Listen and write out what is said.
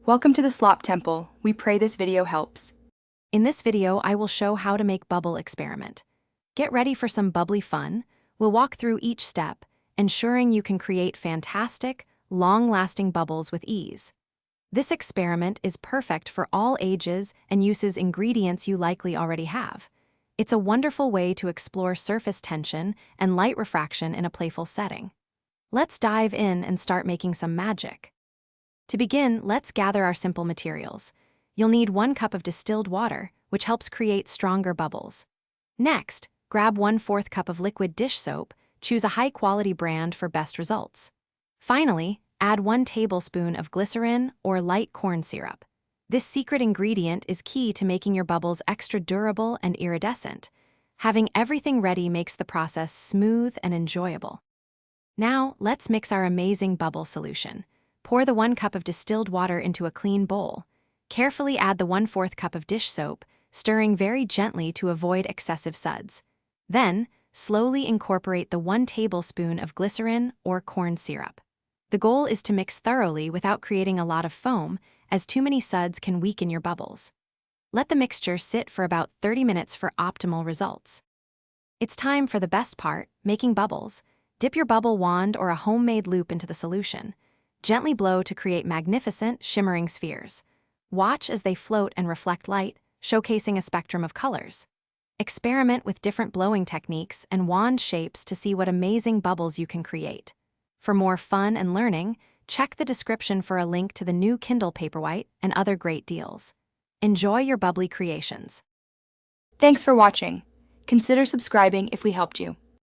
Welcome to the Slop Temple. We pray this video helps. In this video, I will show how to make bubble experiment. Get ready for some bubbly fun. We'll walk through each step, ensuring you can create fantastic, long-lasting bubbles with ease. This experiment is perfect for all ages and uses ingredients you likely already have. It's a wonderful way to explore surface tension and light refraction in a playful setting. Let's dive in and start making some magic. To begin, let's gather our simple materials. You'll need 1 cup of distilled water, which helps create stronger bubbles. Next, grab 1/4 cup of liquid dish soap. Choose a high-quality brand for best results. Finally, add 1 tablespoon of glycerin or light corn syrup. This secret ingredient is key to making your bubbles extra durable and iridescent. Having everything ready makes the process smooth and enjoyable. Now, let's mix our amazing bubble solution. Pour the 1 cup of distilled water into a clean bowl. Carefully add the 1/4 cup of dish soap, stirring very gently to avoid excessive suds. Then, slowly incorporate the 1 tablespoon of glycerin or corn syrup. The goal is to mix thoroughly without creating a lot of foam, as too many suds can weaken your bubbles. Let the mixture sit for about 30 minutes for optimal results. It's time for the best part, making bubbles. Dip your bubble wand or a homemade loop into the solution. Gently blow to create magnificent, shimmering spheres. Watch as they float and reflect light, showcasing a spectrum of colors. Experiment with different blowing techniques and wand shapes to see what amazing bubbles you can create. For more fun and learning, check the description for a link to the new Kindle Paperwhite and other great deals. Enjoy your bubbly creations. Thanks for watching. Consider subscribing if we helped you.